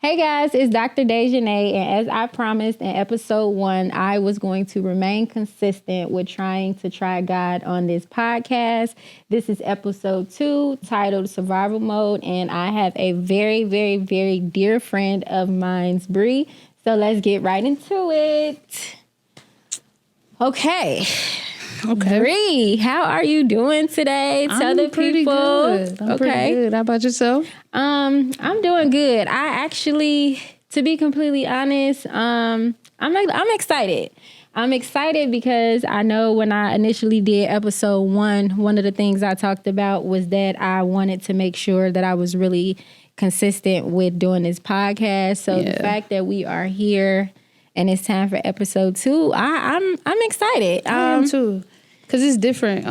Hey guys, it's Dr. Dejanay, and as I promised in episode 1, I was going to remain consistent with trying to try God on this podcast. This is episode 2, titled Survival Mode, and I have a very, very, very dear friend of mine's, Bree. So let's get right into it. Okay. Bree, how are you doing today? Tell the people. I'm pretty good. How about yourself? I'm doing good. I actually, to be completely honest, I'm excited. I'm excited because I know when I initially did episode 1, one of the things I talked about was that I wanted to make sure that I was really consistent with doing this podcast. So the fact that we are here and it's time for episode 2, I'm excited. I am too. Because it's different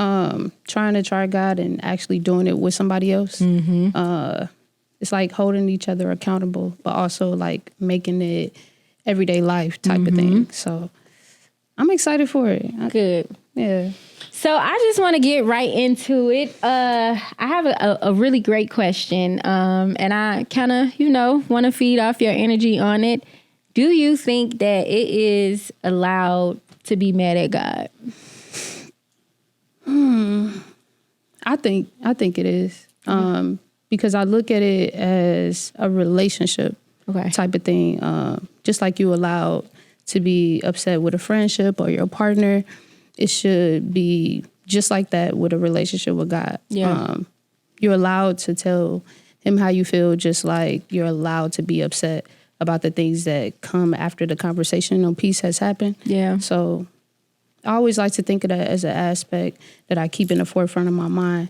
trying to try God and actually doing it with somebody else. Mm-hmm. It's like holding each other accountable, but also like making it everyday life type of thing. So I'm excited for it. Good. Yeah. So I just want to get right into it. I have a really great question, and I kind of, want to feed off your energy on it. Do you think that it is allowed to be mad at God? I think it is. Because I look at it as a relationship type of thing. Just like you allowed to be upset with a friendship or your partner, it should be just like that with a relationship with God. Yeah. You're allowed to tell him how you feel, just like you're allowed to be upset about the things that come after the conversation or peace has happened. Yeah. So I always like to think of that as an aspect that I keep in the forefront of my mind,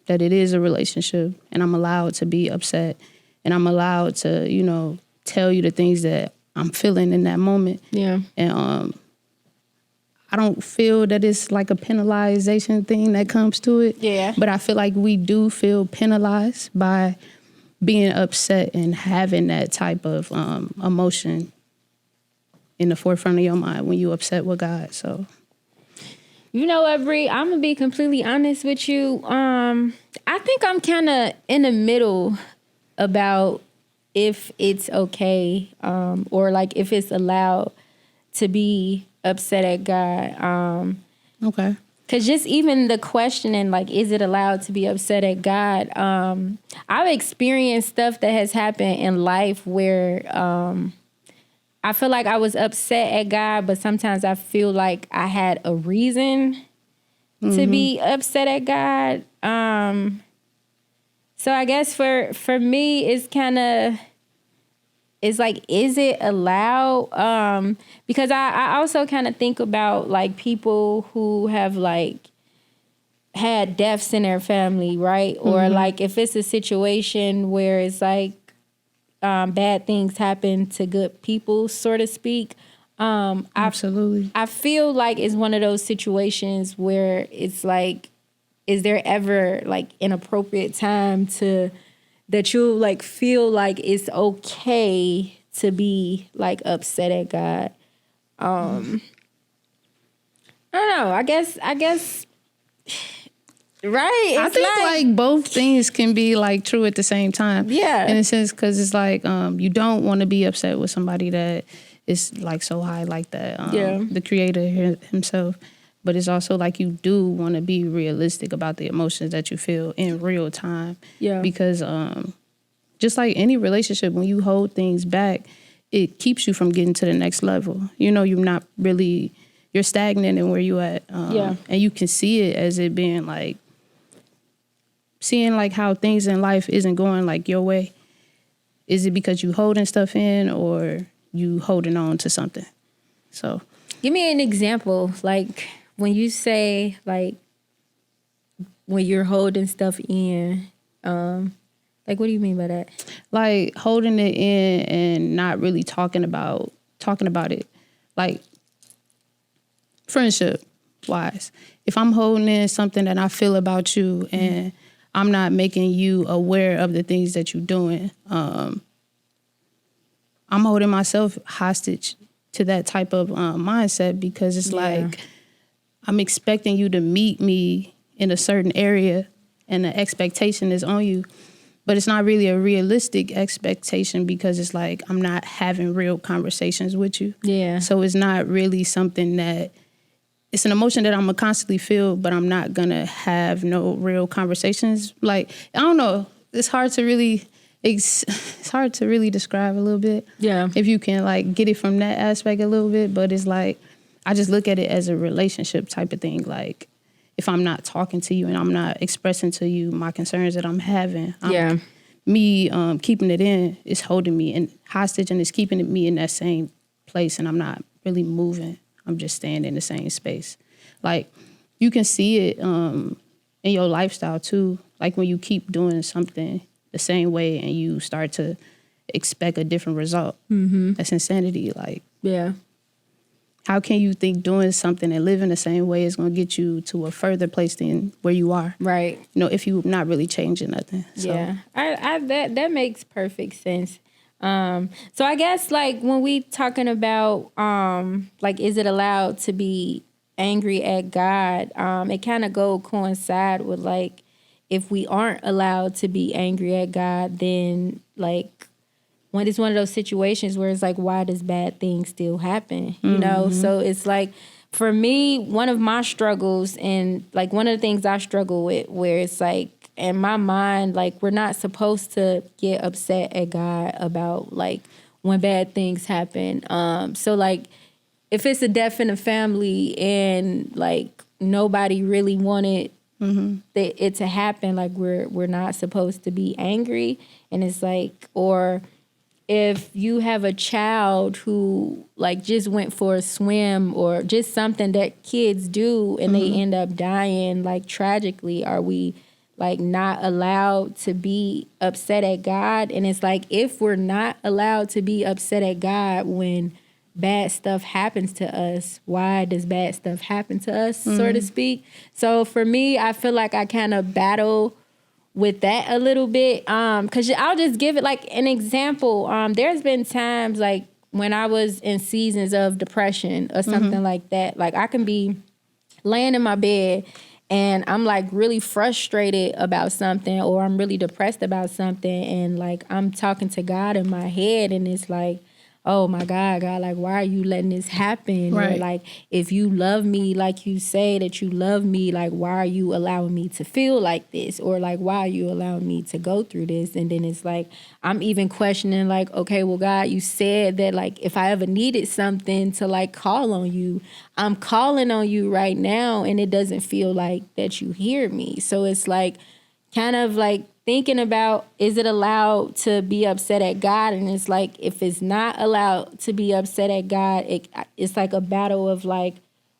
that it is a relationship and I'm allowed to be upset and I'm allowed to, tell you the things that I'm feeling in that moment. Yeah. And I don't feel that it's like a penalization thing that comes to it. Yeah. But I feel like we do feel penalized by being upset and having that type of emotion in the forefront of your mind when you're upset with God. So, you know what, Bree? I'm gonna be completely honest with you. I think I'm kind of in the middle about if it's okay, or like if it's allowed to be upset at God. Okay. Cause just even the questioning, like, is it allowed to be upset at God? I've experienced stuff that has happened in life where I feel like I was upset at God, but sometimes I feel like I had a reason to be upset at God. So I guess for me, it's kind of, it's like, is it allowed? Because I also kind of think about like people who have like had deaths in their family, right? Or like if it's a situation where it's like, bad things happen to good people, so to speak. Absolutely. I feel like it's one of those situations where it's like, is there ever like an appropriate time that you like feel like it's okay to be like upset at God? I don't know. I guess. Right. I think like both things can be like true at the same time. Yeah. In a sense, because it's like you don't want to be upset with somebody that is like so high like that. The creator himself. But it's also like you do want to be realistic about the emotions that you feel in real time. Yeah. Because just like any relationship, when you hold things back, it keeps you from getting to the next level. You're not really, you're stagnant in where you at. And you can see it as it being like, seeing like how things in life isn't going like your way. Is it because you holding stuff in or you holding on to something? So give me an example. Like when you say like when you're holding stuff in, like what do you mean by that? Like holding it in and not really talking about it. Like friendship wise. If I'm holding in something that I feel about you and I'm not making you aware of the things that you're doing, I'm holding myself hostage to that type of mindset because it's like I'm expecting you to meet me in a certain area and the expectation is on you. But it's not really a realistic expectation because it's like I'm not having real conversations with you. Yeah. So it's not really something that, it's an emotion that I'm gonna constantly feel, but I'm not gonna have no real conversations. Like, I don't know. It's hard to really describe a little bit. Yeah. If you can like get it from that aspect a little bit, but it's like, I just look at it as a relationship type of thing. Like, if I'm not talking to you and I'm not expressing to you my concerns that I'm having, me keeping it in is holding me in hostage and it's keeping me in that same place, and I'm not really moving. I'm just staying in the same space. Like, you can see it in your lifestyle too. Like when you keep doing something the same way and you start to expect a different result. Mm-hmm. That's insanity. Like, yeah. How can you think doing something and living the same way is going to get you to a further place than where you are? Right. You know, if you're not really changing nothing. So. Yeah. That makes perfect sense. So I guess like when we talking about like, is it allowed to be angry at God? It kind of coincide with like, if we aren't allowed to be angry at God, then like when it's one of those situations where it's like, why does bad things still happen? You know? So it's like, for me, one of my struggles and like one of the things I struggle with where it's like, in my mind, like we're not supposed to get upset at God about like when bad things happen. So like if it's a death in the family and like nobody really wanted it to happen, like we're not supposed to be angry. And it's like, or if you have a child who like just went for a swim or just something that kids do and they end up dying like tragically, are we like not allowed to be upset at God? And it's like, if we're not allowed to be upset at God when bad stuff happens to us, why does bad stuff happen to us, so to speak? So for me, I feel like I kind of battle with that a little bit. Cause I'll just give it like an example. There's been times like when I was in seasons of depression or something like that, like I can be laying in my bed and I'm like really frustrated about something, or I'm really depressed about something, and like I'm talking to God in my head, and it's like, oh my God, like, why are you letting this happen? Right. Or like, if you love me, like you say that you love me, like, why are you allowing me to feel like this? Or like, why are you allowing me to go through this? And then it's like, I'm even questioning like, okay, well, God, you said that like, if I ever needed something to like call on you, I'm calling on you right now. And it doesn't feel like that you hear me. So it's like, kind of like, thinking about, is it allowed to be upset at God? And it's like, if it's not allowed to be upset at God, it's like a battle of like,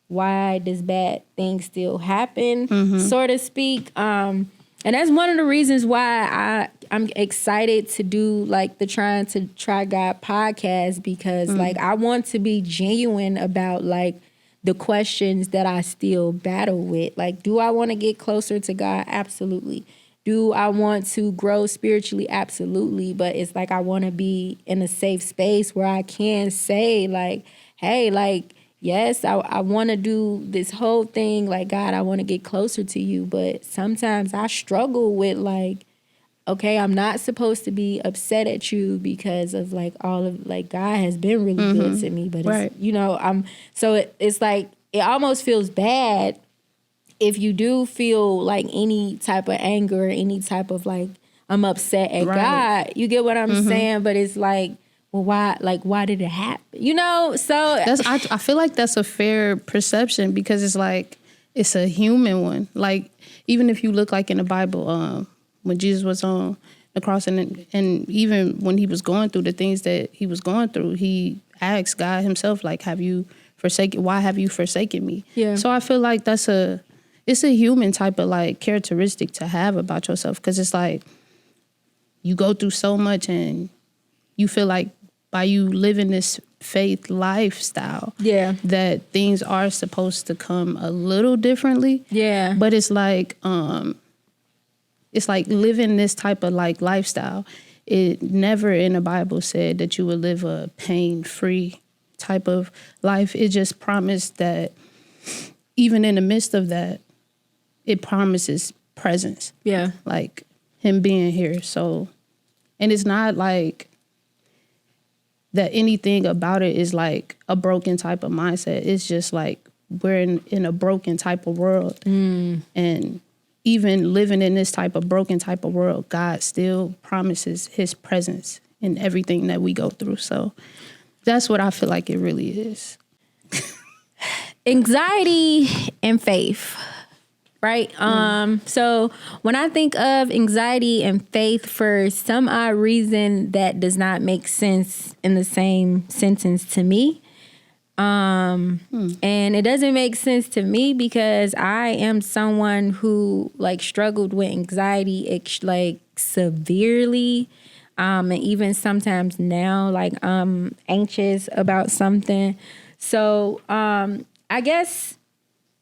why does bad things still happen, so to speak? And that's one of the reasons why I'm excited to do like the Trying to Try God podcast, because like I want to be genuine about like the questions that I still battle with. Like, do I want to get closer to God? Absolutely. Do I want to grow spiritually? Absolutely. But it's like I want to be in a safe space where I can say like, hey, like, yes, I want to do this whole thing. Like, God, I want to get closer to you. But sometimes I struggle with like, okay, I'm not supposed to be upset at you because of like all of like God has been really good to me. But it's, you know, it's like it almost feels bad if you do feel like any type of anger, any type of like, I'm upset at God, you get what I'm saying? But it's like, well, why did it happen? You know? So I feel like that's a fair perception, because it's like, it's a human one. Like, even if you look like in the Bible, when Jesus was on the cross and even when he was going through the things that he was going through, he asked God himself, like, why have you forsaken me? Yeah. So I feel like it's a human type of like characteristic to have about yourself, because it's like you go through so much and you feel like by you living this faith lifestyle, that things are supposed to come a little differently. Yeah. But it's like living this type of like lifestyle. It never in the Bible said that you would live a pain-free type of life. It just promised that even in the midst of that, it promises presence. Yeah. Like him being here. So, and it's not like that anything about it is like a broken type of mindset. It's just like we're in a broken type of world. And even living in this type of broken type of world, God still promises his presence in everything that we go through. So that's what I feel like it really is. Anxiety and faith, right? So when I think of anxiety and faith, for some odd reason, that does not make sense in the same sentence to me. And it doesn't make sense to me because I am someone who like struggled with anxiety like severely. And even sometimes now, like I'm anxious about something. So I guess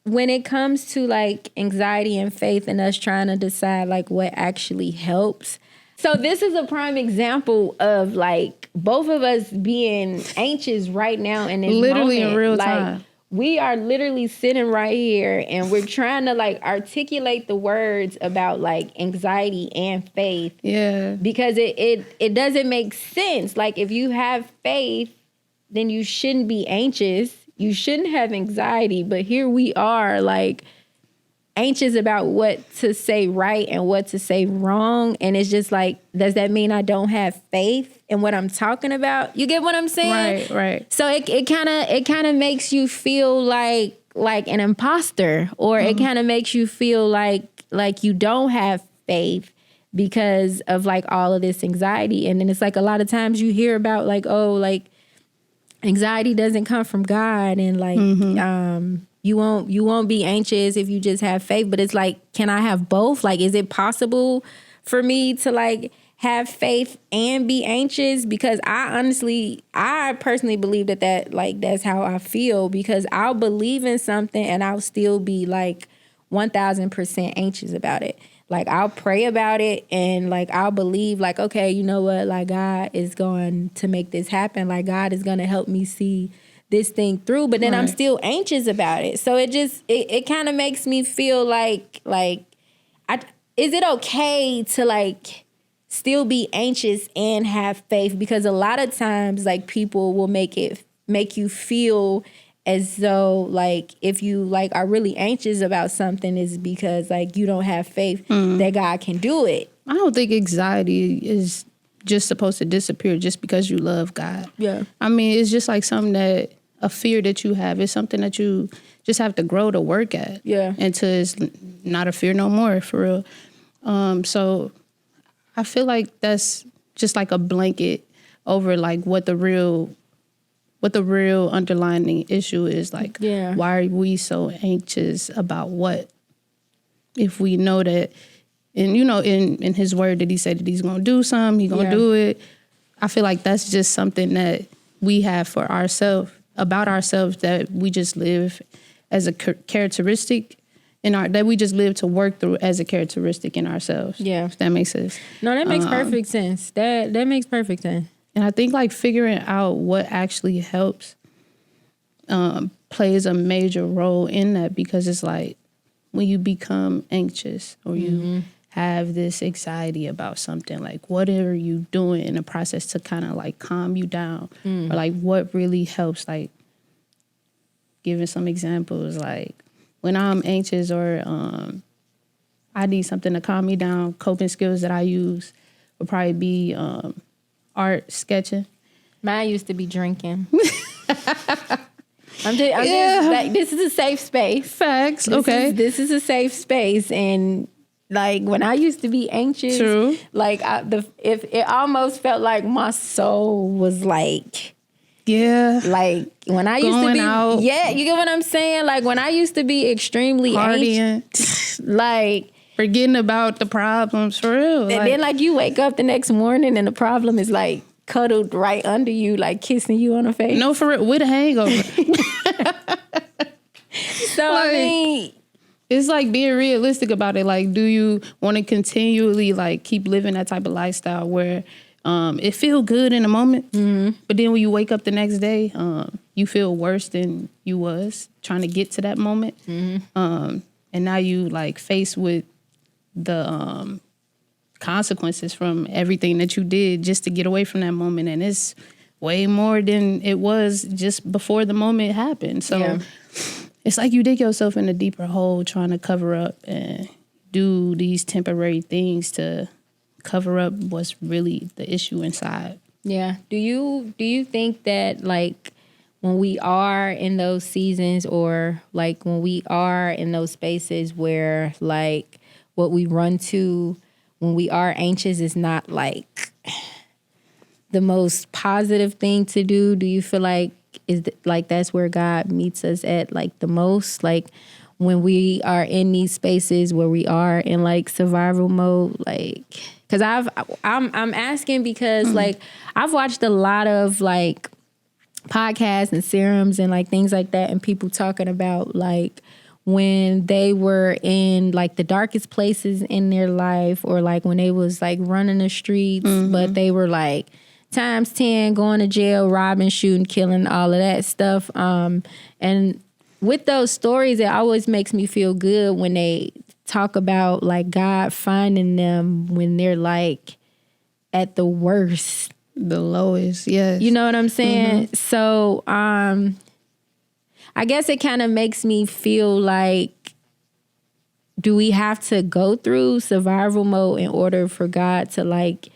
when it comes to like anxiety and faith and us trying to decide like what actually helps. So this is a prime example of like both of us being anxious right now in this literally moment. In real like, time. We are literally sitting right here and we're trying to like articulate the words about like anxiety and faith. Yeah. Because it doesn't make sense. Like if you have faith, then you shouldn't be anxious. You shouldn't have anxiety. But here we are like anxious about what to say right and what to say wrong. And it's just like, does that mean I don't have faith in what I'm talking about? You get what I'm saying? Right. So it kind of makes you feel like an imposter, or it kind of makes you feel like you don't have faith because of like all of this anxiety. And then it's like a lot of times you hear about like, oh, like anxiety doesn't come from God, and like you won't be anxious if you just have faith. But it's like, can I have both? Like, is it possible for me to like have faith and be anxious? Because I personally believe that like that's how I feel, because I'll believe in something and I'll still be like 1000% anxious about it. Like I'll pray about it and like I'll believe like, okay, you know what? Like God is going to make this happen. Like God is going to help me see this thing through. But then I'm still anxious about it. So it kind of makes me feel like is it okay to like still be anxious and have faith? Because a lot of times like people will make you feel as though like if you like are really anxious about something is because like you don't have faith that God can do it. I don't think anxiety is just supposed to disappear just because you love God. Yeah. I mean, it's just like a fear that you have. It's something that you just have to grow to work at. Yeah. Until it's not a fear no more, for real. So I feel like that's just like a blanket over like what the real underlying issue is. Like, why are we so anxious about what? If we know that, and you know, in his word that he said that he's going to do something, he's going to do it. I feel like that's just something that we have for ourselves, about ourselves, that we just live as a characteristic that we just live to work through as a characteristic in ourselves. Yeah. If that makes sense. No, that makes perfect sense. That makes perfect sense. And I think like figuring out what actually helps plays a major role in that, because it's like when you become anxious or you have this anxiety about something, like what are you doing in the process to kind of like calm you down? Or like what really helps? Like giving some examples, like when I'm anxious or I need something to calm me down, coping skills that I use would probably be art, sketching. Mine used to be drinking. I'm just like, this is a safe space. Facts. This is a safe space. And like when I used to be anxious, true, like if it almost felt like my soul was like, like when I used to be out, you get what I'm saying? Like when I used to be extremely anxious, like forgetting about the problems, for real. And then like you wake up the next morning and the problem is like cuddled right under you, like kissing you on the face. No, for real, with a hangover. So like, I mean, it's like being realistic about it. Like, do you want to continually like keep living that type of lifestyle where it feel good in the moment, but then when you wake up the next day, you feel worse than you was trying to get to that moment, and now you like faced with the consequences from everything that you did just to get away from that moment. And it's way more than it was just before the moment happened. So it's like you dig yourself in a deeper hole trying to cover up and do these temporary things to cover up what's really the issue inside. Yeah. Do you think that, like, when we are in those seasons, or like when we are in those spaces where like what we run to when we are anxious is not like the most positive thing to do? Do you feel like like that's where God meets us at, like, the most? Like when we are in these spaces where we are in like survival mode, like, because I'm asking because like I've watched a lot of like podcasts and serums and like things like that, and people talking about like when they were in like the darkest places in their life, or like when they was like running the streets, but they were like times 10 going to jail, robbing, shooting, killing, all of that stuff. And with those stories, it always makes me feel good when they talk about like God finding them when they're like at the worst, the lowest. Yes. You know what I'm saying? So I guess it kind of makes me feel like, do we have to go through survival mode in order for God to like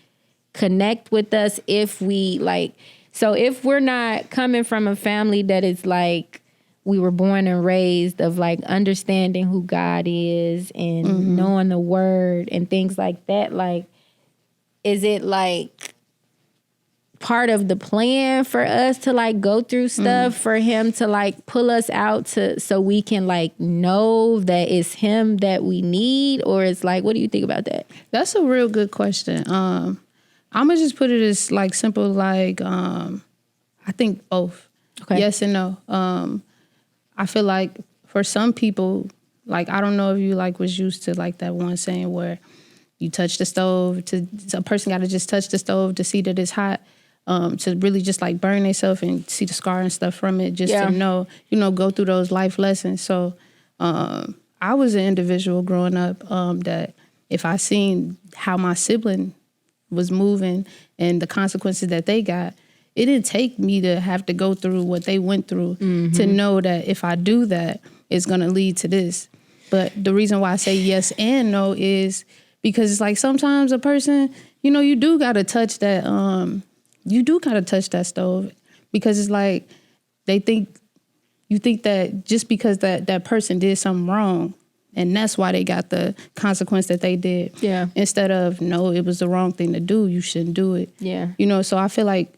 connect with us? If we like, so if we're not coming from a family that is like, we were born and raised of like understanding who God is and knowing the word and things like that, like, is it like part of the plan for us to like go through stuff for him to like pull us out to, so we can like know that it's him that we need? Or it's like, what do you think about that? That's a real good question. I'm gonna just put it as like simple, like I think both. Okay. Yes and no. I feel like for some people, like, I don't know if you like was used to like that one saying where you touch the stove to a person got to just touch the stove to see that it's hot, to really just like burn themselves and see the scar and stuff from it, just to know, go through those life lessons. So I was an individual growing up that if I seen how my sibling was moving and the consequences that they got, it didn't take me to have to go through what they went through to know that if I do that, it's going to lead to this. But the reason why I say yes and no is because it's like sometimes a person, you do got to touch that, stove, because it's like you think that just because that person did something wrong, and that's why they got the consequence that they did. Yeah. Instead of, no, it was the wrong thing to do. You shouldn't do it. Yeah. So I feel like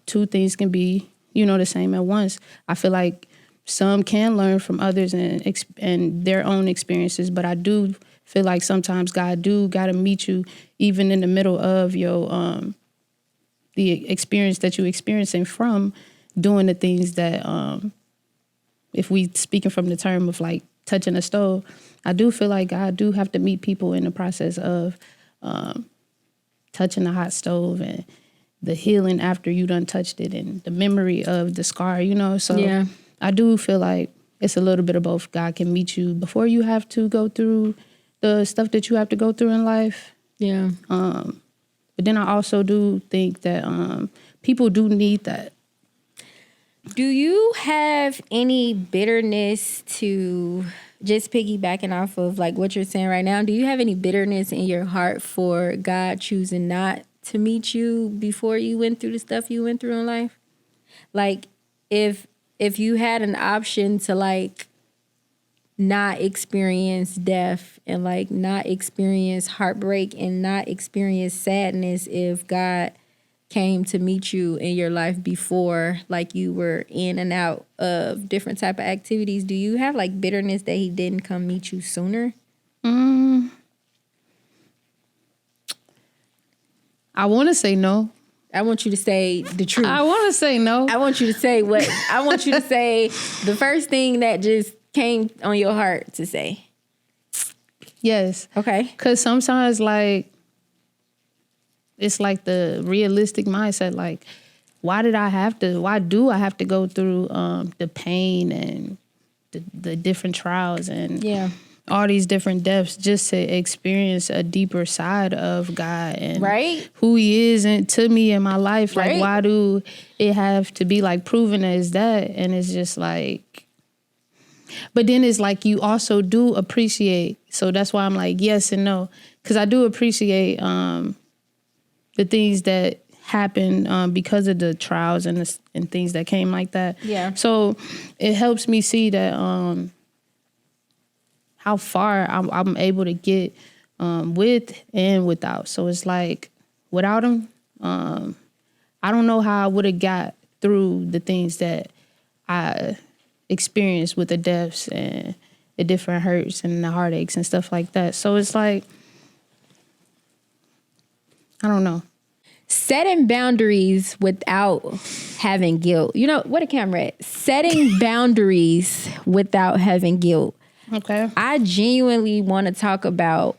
two things can be, the same at once. I feel like some can learn from others and their own experiences, but I do feel like sometimes God do got to meet you even in the middle of your the experience that you're experiencing from doing the things that, if we speaking from the term of like touching a stove, I do feel like God do have to meet people in the process of touching the hot stove and the healing after you done touched it and the memory of the scar, So yeah. I do feel like it's a little bit of both. God can meet you before you have to go through the stuff that you have to go through in life. Yeah. But then I also do think that people do need that. Do you have any bitterness, to just piggybacking off of like what you're saying right now? Do you have any bitterness in your heart for God choosing not to meet you before you went through the stuff you went through in life? Like if you had an option to like not experience death and like not experience heartbreak and not experience sadness, if God came to meet you in your life before, like you were in and out of different type of activities, do you have like bitterness that he didn't come meet you sooner? I want to say no. I want you to say the truth. I want to say no. I want you to say what? I want you to say the first thing that just came on your heart to say. Yes. Okay. Because sometimes, like, it's like the realistic mindset, like, why do I have to go through the pain and the different trials? And all these different depths just to experience a deeper side of God and who he is and to me in my life. Like, why do it have to be like proven as that? And it's just like, but then it's like you also do appreciate. So that's why I'm like, yes and no. Because I do appreciate the things that happen because of the trials and things that came like that. Yeah. So it helps me see that how far I'm able to get with and without. So it's like without him, I don't know how I would have got through the things that I experienced with the deaths and the different hurts and the heartaches and stuff like that. So it's like, I don't know. Setting boundaries without having guilt. You know, what a camera at? Setting boundaries without having guilt. Okay. I genuinely want to talk about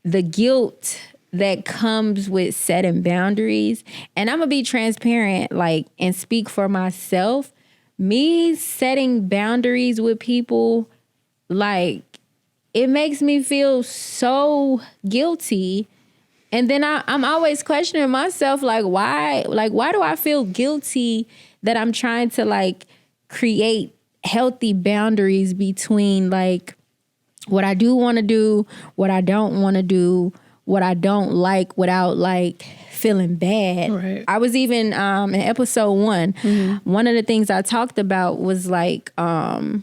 the guilt that comes with setting boundaries. And I'm going to be transparent, like, and speak for myself. Me setting boundaries with people, like, it makes me feel so guilty. And then I'm always questioning myself, like, why do I feel guilty that I'm trying to, like, create healthy boundaries between, like, what I do want to do, what I don't want to do, what I don't like without, like, feeling bad. Right. I was even in episode 1, one of the things I talked about was, like, my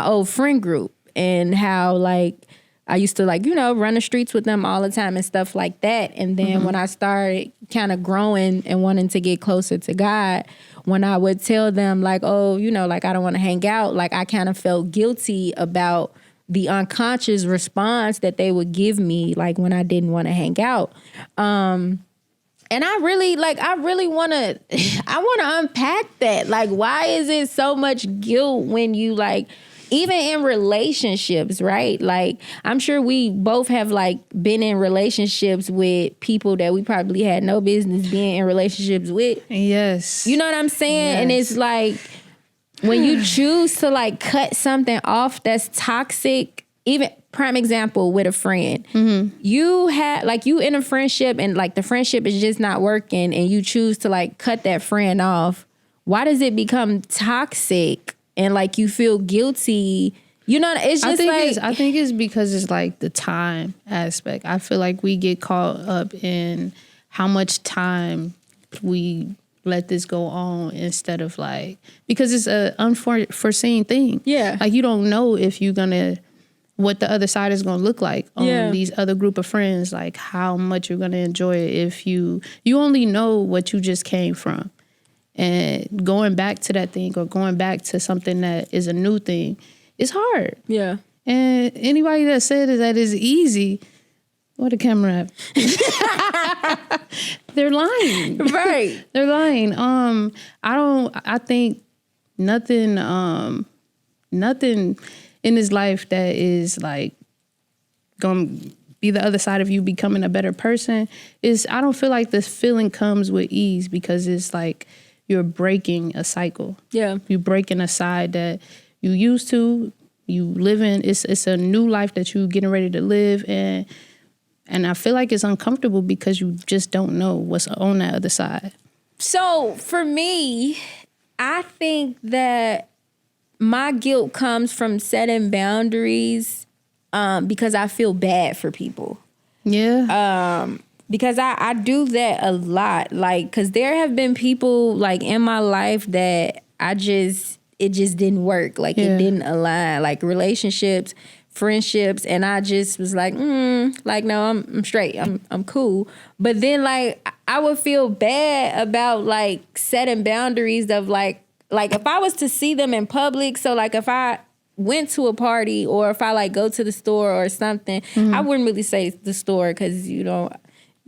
old friend group and how, like, I used to, like, you know, run the streets with them all the time and stuff like that. And then when I started kind of growing and wanting to get closer to God, when I would tell them, like, oh, you know, like, I don't want to hang out, like, I kind of felt guilty about the unconscious response that they would give me, like, when I didn't want to hang out. And I really want to, I want to unpack that. Like, why is it so much guilt when you, like, even in relationships, right? Like, I'm sure we both have, like, been in relationships with people that we probably had no business being in relationships with. Yes. You know what I'm saying? Yes. And it's like, when you choose to, like, cut something off that's toxic, even prime example with a friend, you have, like, you in a friendship and, like, the friendship is just not working and you choose to, like, cut that friend off. Why does it become toxic? And, like, you feel guilty, you know, it's just I think it's because it's, like, the time aspect. I feel like we get caught up in how much time we let this go on instead of, like, because it's a unforeseen thing. Yeah. Like, you don't know if you're going to, what the other side is going to look like on these other group of friends, like, how much you're going to enjoy it if you only know what you just came from. And going back to that thing or going back to something that is a new thing, it's hard. Yeah. And anybody that said that is easy, what a camera at? They're lying. Right. They're lying. I think nothing in this life that is, like, gonna be the other side of you becoming a better person is, I don't feel like this feeling comes with ease, because it's like you're breaking a cycle. Yeah. You're breaking a side that you used to, you live in. It's a new life that you're getting ready to live, and I feel like it's uncomfortable because you just don't know what's on that other side. So for me, I think that my guilt comes from setting boundaries because I feel bad for people. Yeah. Because I do that a lot. Like, because there have been people, like, in my life that it just didn't work. Like, it didn't align. Like, relationships, friendships, and I just was like, like, no, I'm straight. I'm cool. But then, like, I would feel bad about, like, setting boundaries of, like if I was to see them in public. So, like, if I went to a party or if I, like, go to the store or something, I wouldn't really say the store because, you know,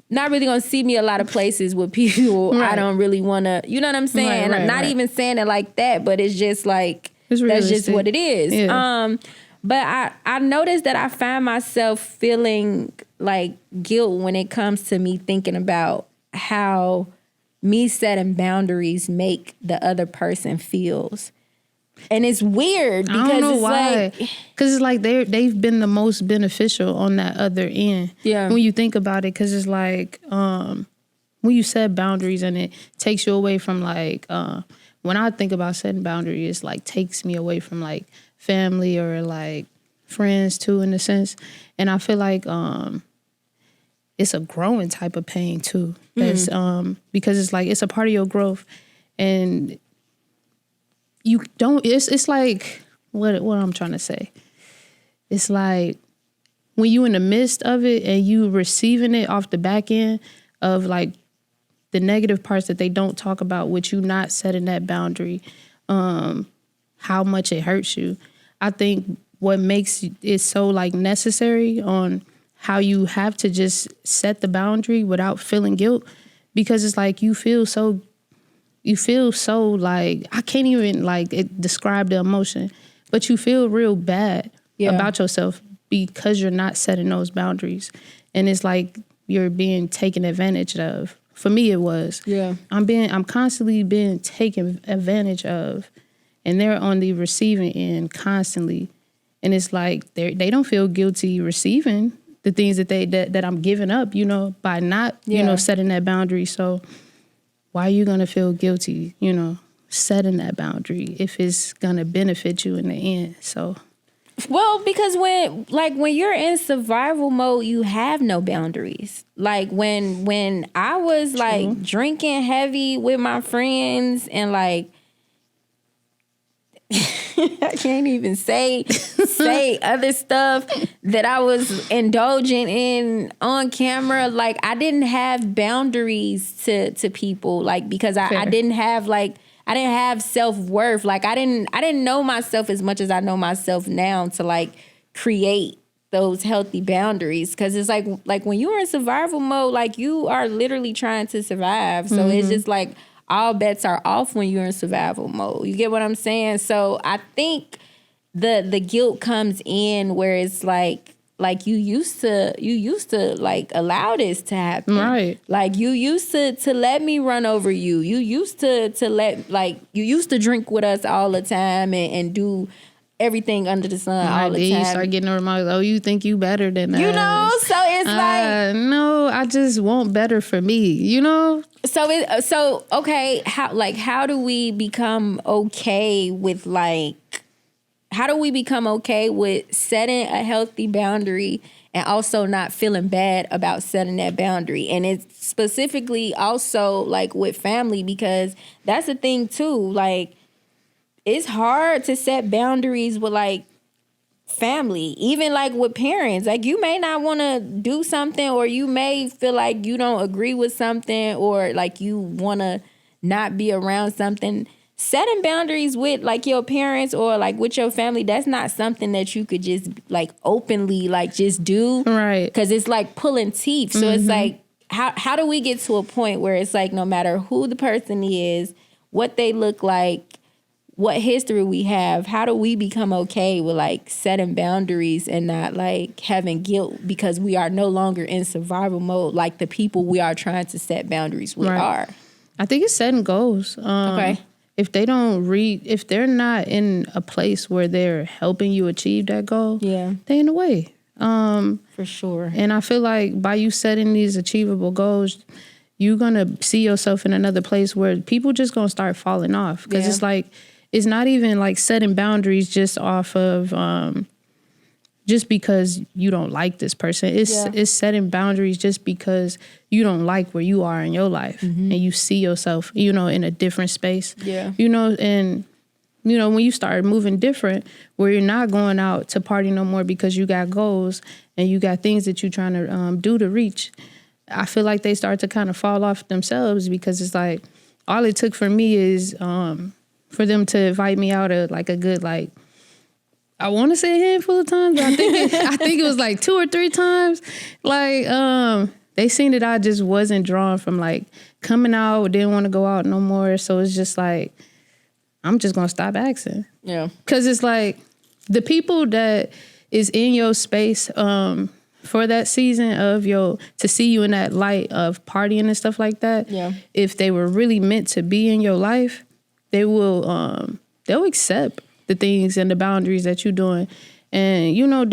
not really gonna see me a lot of places with people I don't really wanna, you know what I'm saying? Right, I'm not even saying it like that, but it's just like, that's just what it is. Yeah. But I noticed that I find myself feeling, like, guilt when it comes to me thinking about how me setting boundaries make the other person feels. And it's weird because I don't know it's why. Because it's like they've been the most beneficial on that other end. Yeah. When you think about it, because it's like when you set boundaries and it takes you away from like when I think about setting boundaries, it's like takes me away from like family or like friends too, in a sense. And I feel like it's a growing type of pain too. That's because it's like it's a part of your growth, and you don't. It's like what I'm trying to say. It's like when you in the midst of it and you receiving it off the back end of like the negative parts that they don't talk about with you not setting that boundary, how much it hurts you. I think what makes it so like necessary on how you have to just set the boundary without feeling guilt, because it's like you feel so like, I can't even like describe the emotion, but you feel real bad about yourself because you're not setting those boundaries. And it's like you're being taken advantage of. For me, it was. Yeah. I'm constantly being taken advantage of, and they're on the receiving end constantly. And it's like they don't feel guilty receiving the things that I'm giving up, by not, setting that boundary. So why are you going to feel guilty, setting that boundary if it's going to benefit you in the end? So, well, because when you're in survival mode, you have no boundaries. Like when I was like drinking heavy with my friends and like I can't even say other stuff that I was indulging in on camera. Like I didn't have boundaries to people, like because I didn't have self-worth. Like I didn't know myself as much as I know myself now to like create those healthy boundaries. Cause it's like when you're in survival mode, like you are literally trying to survive. So it's just like all bets are off when you're in survival mode. You get what I'm saying? So I think the guilt comes in where it's like you used to like allow this to happen. Right. Like you used to let me run over you. You used to let, like, you used to drink with us all the time and do everything under the sun all the time. You start getting reminded, you think you better than us. So it's like, no, I just want better for me, So okay, how do we become okay with setting a healthy boundary and also not feeling bad about setting that boundary? And it's specifically also like with family, because that's the thing too. Like it's hard to set boundaries with like family, even like with parents. Like you may not want to do something, or you may feel like you don't agree with something, or like you want to not be around something. Setting boundaries with like your parents or like with your family, that's not something that you could just like openly like just do. Right. Because it's like pulling teeth. So it's like, how do we get to a point where it's like no matter who the person is, what they look like, what history we have, how do we become okay with like setting boundaries and not like having guilt because we are no longer in survival mode like the people we are trying to set boundaries with are? I think it's setting goals. Okay. If they're not in a place where they're helping you achieve that goal, they in the way. For sure. And I feel like by you setting these achievable goals, you're going to see yourself in another place where people just going to start falling off. Because it's like, it's not even like setting boundaries just off of just because you don't like this person. It's setting boundaries just because you don't like where you are in your life and you see yourself, in a different space. Yeah. And when you start moving different, where you're not going out to party no more because you got goals and you got things that you're trying to do to reach, I feel like they start to kind of fall off themselves, because it's like all it took for me is for them to invite me out at like a good, like, I want to say a handful of times, but I think it was like 2 or 3 times. Like, they seen that I just wasn't drawn from like coming out, didn't want to go out no more. So it's just like, I'm just going to stop asking. Yeah. Cause it's like the people that is in your space, for that season of to see you in that light of partying and stuff like that. Yeah. If they were really meant to be in your life, they will, they'll accept the things and the boundaries that you're doing. And, you know,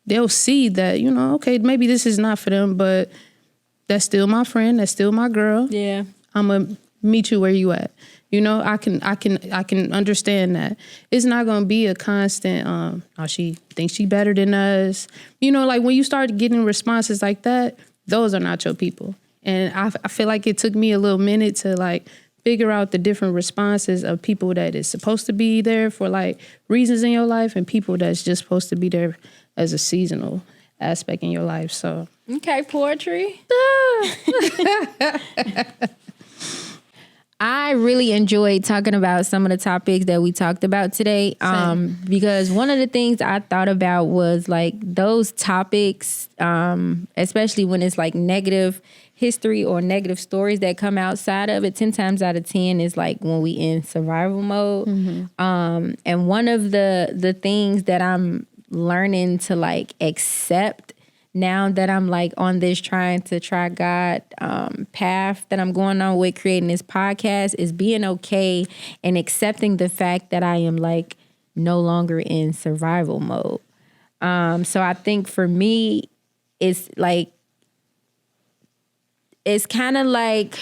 they'll see that, you know, okay, maybe this is not for them, but that's still my friend. That's still my girl. Yeah. I'm going to meet you where you at. You know, I can understand that. It's not going to be a constant, oh, she thinks she better than us. You know, like when you start getting responses like that, those are not your people. And I feel like it took me a little minute to like figure out the different responses of people that is supposed to be there for like reasons in your life and people that's just supposed to be there as a seasonal aspect in your life. So okay, poetry. I really enjoyed talking about some of the topics that we talked about today. Because one of the things I thought about was like those topics, especially when it's like negative history or negative stories that come outside of it, 10 times out of 10 is like when we in survival mode. Mm-hmm. And one of the things that I'm learning to like accept now that I'm like on this trying to try God path that I'm going on with creating this podcast is being okay and accepting the fact that I am like no longer in survival mode. So I think for me, it's like, it's kind of like,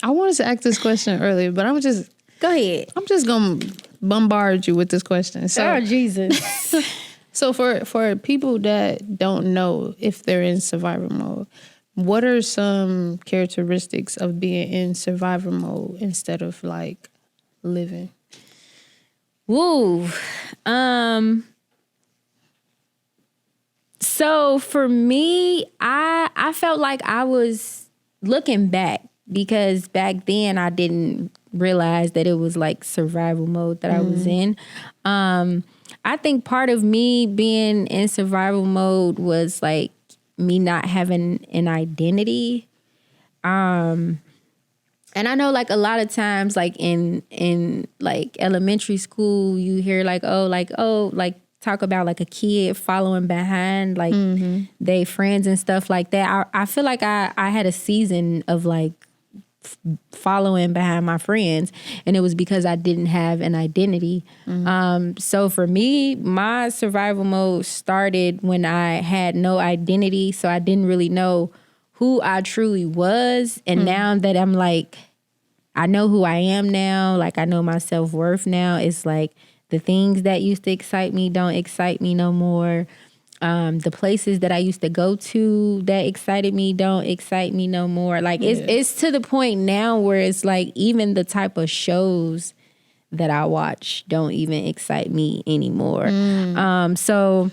I wanted to ask this question earlier, but go ahead. I'm just going to bombard you with this question. So, oh, Jesus. So for people that don't know if they're in survival mode, what are some characteristics of being in survival mode instead of like living? Woo. So for me, I felt like I was looking back because back then I didn't realize that it was like survival mode that I was in. I think part of me being in survival mode was like me not having an identity. And I know like a lot of times like in like elementary school, you hear like talk about like a kid following behind like they friends and stuff like that. I feel like I had a season of like following behind my friends, and it was because I didn't have an identity. So for me, my survival mode started when I had no identity, so I didn't really know who I truly was. And now that I'm like, I know who I am now, like I know my self-worth now, it's like the things that used to excite me don't excite me no more. The places that I used to go to that excited me don't excite me no more. Like it's to the point now where it's like even the type of shows that I watch don't even excite me anymore. So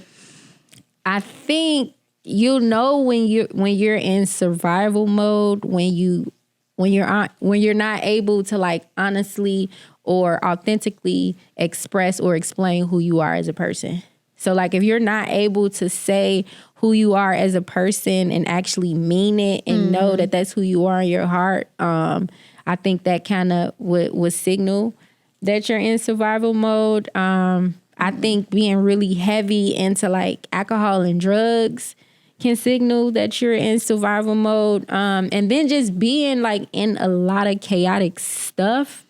I think you'll know when you're in survival mode when you're not able to like honestly or authentically express or explain who you are as a person. So like if you're not able to say who you are as a person and actually mean it and know that that's who you are in your heart, I think that kind of would signal that you're in survival mode. I think being really heavy into like alcohol and drugs can signal that you're in survival mode. And then just being like in a lot of chaotic stuff,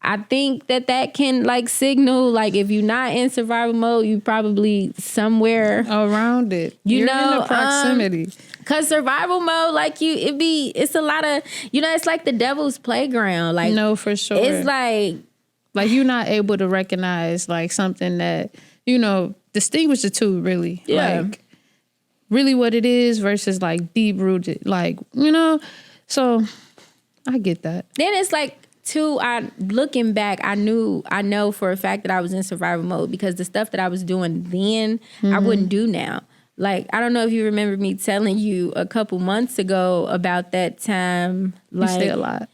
I think that can like signal like if you're not in survival mode, you probably somewhere around it. You're in the proximity. Cause survival mode, like it's a lot of, it's like the devil's playground. Like no, for sure. It's like you're not able to recognize like something that, distinguish the two really. Yeah. Like really what it is versus like deep rooted. Like, so I get that. Then it's like, looking back, I know for a fact that I was in survival mode because the stuff that I was doing then, I wouldn't do now. Like, I don't know if you remember me telling you a couple months ago about that time. Like, you say a lot.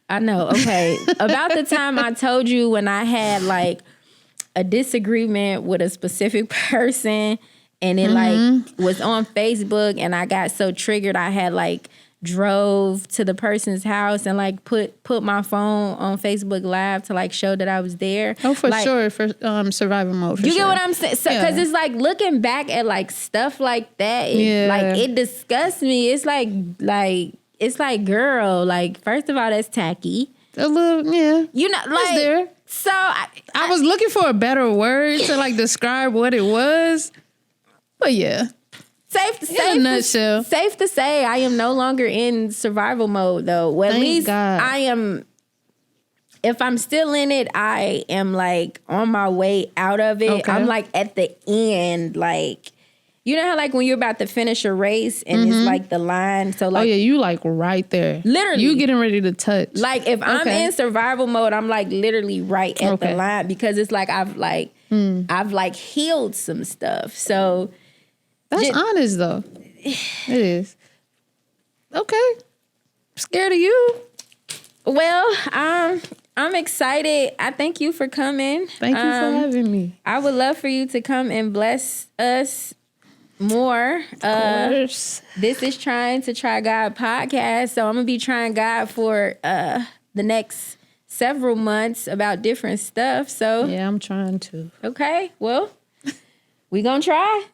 I know. Okay. About the time I told you when I had like a disagreement with a specific person and it like was on Facebook and I got so triggered I had like drove to the person's house and like put my phone on Facebook Live to like show that I was there. Oh, for like, survival mode. You get what I'm saying? So, because it's like looking back at like stuff like that, like it disgusts me. It's like girl, like first of all, that's tacky. A little, yeah. Like there. So I was looking for a better word to like describe what it was. But yeah. Safe to say, I am no longer in survival mode, though. Well, at least God. I am. If I'm still in it, I am like on my way out of it. Okay. I'm like at the end, like, you know how like when you're about to finish a race and it's like the line. So like, oh yeah, you like right there. Literally, you getting ready to touch. Like if I'm in survival mode, I'm like literally right at the line because it's like I've like healed some stuff. So. That's honest, though. It is. Okay. Scared of you. Well, I'm excited. I thank you for coming. Thank you for having me. I would love for you to come and bless us more. Of course. This is Trying to Try God podcast. So I'm going to be trying God for the next several months about different stuff. So yeah, I'm trying to. Okay. Well, we going to try.